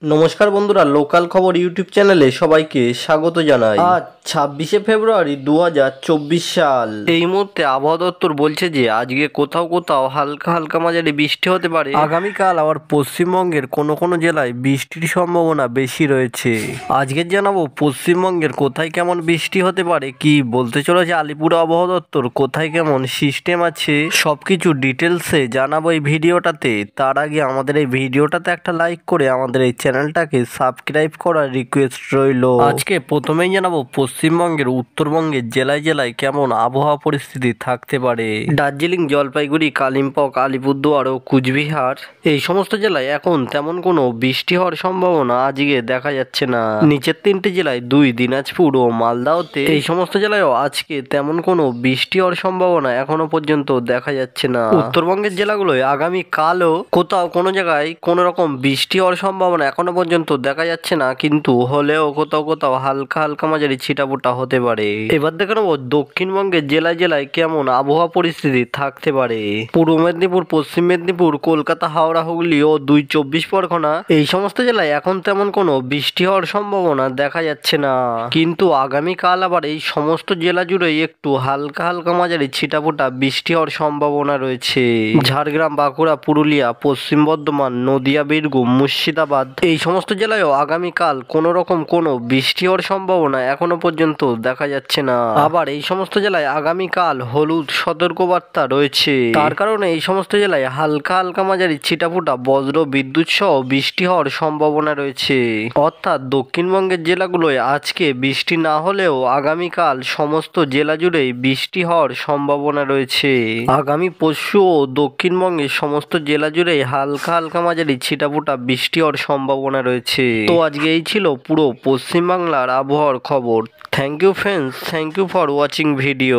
নমস্কার বন্ধুরা, লোকাল খবর ইউটিউব চ্যানেলে সবাইকে স্বাগত জানাই। আজ 26শে ফেব্রুয়ারি 2024 সাল। এই মুহূর্তে আবহাওয়া দপ্তর বলছে যে আজকে কোথাও কোথাও হালকা হালকা মাঝারি বৃষ্টি হতে পারে। আগামীকাল আবার পশ্চিমবঙ্গের কোনো কোনো জেলায় বৃষ্টির সম্ভাবনা বেশি রয়েছে। আজকে জানাবো পশ্চিমবঙ্গের কোথায় কেমন বৃষ্টি হতে পারে, কি বলতে চলেছে আলিপুর আবহাওয়া দপ্তর, কোথায় কেমন সিস্টেম আছে, সবকিছু ডিটেলসে জানাবো এই ভিডিওটাতে। তার আগে আমাদের এই ভিডিওটাতে একটা লাইক করে আমাদের এই চ্যানেলটাকে সাবস্ক্রাইব করার রিকোয়েস্ট রইল। আজকে প্রথমেই জানাবো পশ্চিমবঙ্গের উত্তরবঙ্গের জেলায় জেলায় কেমন আবহাওয়া পরিস্থিতি থাকতে পারে। দার্জিলিং, জলপাইগুড়ি, কালিম্পং, আলিপুরদুয়ার ও কুচবিহার এই সমস্ত জেলায় এখন তেমন কোনো বৃষ্টি হওয়ার সম্ভাবনা আজকে দেখা যাচ্ছে না। নিচের তিনটি জেলায় দিনাজপুর ও মালদাতে এই সমস্ত জেলায়ও আজকে তেমন কোনো বৃষ্টি হওয়ার সম্ভাবনা এখনো পর্যন্ত দেখা যাচ্ছে না। উত্তরবঙ্গের জেলাগুলোয় আগামী কালও কোথাও কোনো জায়গায় কোনো রকম বৃষ্টি হওয়ার সম্ভাবনা এখনো পর্যন্ত দেখা যাচ্ছে না, কিন্তু হলেও কোথাও কোথাও হালকা হালকা মাঝারি ছিটাফোঁটা হতে পারে। এবার দেখে নেবো দক্ষিণবঙ্গের জেলায় জেলায় কেমন আবহাওয়া পরিস্থিতি থাকতে পারে। পূর্ব মেদিনীপুর, পশ্চিম মেদিনীপুর, কলকাতা, হাওড়া, হুগলি ও 24 পরগনা এই সমস্ত জেলায় এখন তেমন কোনো বৃষ্টি হওয়ার সম্ভাবনা দেখা যাচ্ছে না, কিন্তু আগামীকাল আবার এই সমস্ত জেলা জুড়ে একটু হালকা হালকা মাঝারি ছিটাফোঁটা বৃষ্টি হওয়ার সম্ভাবনা রয়েছে। ঝাড়গ্রাম, বাঁকুড়া, পুরুলিয়া, পশ্চিম বর্ধমান, নদিয়া, বীরভূম, মুর্শিদাবাদ এই সমস্ত জেলায়ও আগামীকাল কোনো রকম কোনো বৃষ্টি হওয়ার সম্ভাবনা এখনো পর্যন্ত দেখা যাচ্ছে না। আবার এই সমস্ত জেলায় আগামীকাল হলুদ সতর্কবার্তা রয়েছে। তার কারণে এই সমস্ত জেলায় হালকা হালকা মাঝারি ছিটাফোঁটা বজ্র বিদ্যুৎ সহ বৃষ্টি হওয়ার সম্ভাবনা রয়েছে। অর্থাৎ দক্ষিণবঙ্গের জেলাগুলোয় আজকে বৃষ্টি না হলেও আগামীকাল সমস্ত জেলা জুড়েই বৃষ্টি হওয়ার সম্ভাবনা রয়েছে। আগামী পরশু ও দক্ষিণবঙ্গের সমস্ত জেলা জুড়েই হালকা হালকা মাঝারি ছিটাফোঁটা বৃষ্টি হওয়ার সম্ভাবনা রয়েছে। তো আজকে এই ছিল পুরো পশ্চিমবাংলার আবহাওয়ার খবর। Thank you friends, thank you for watching video.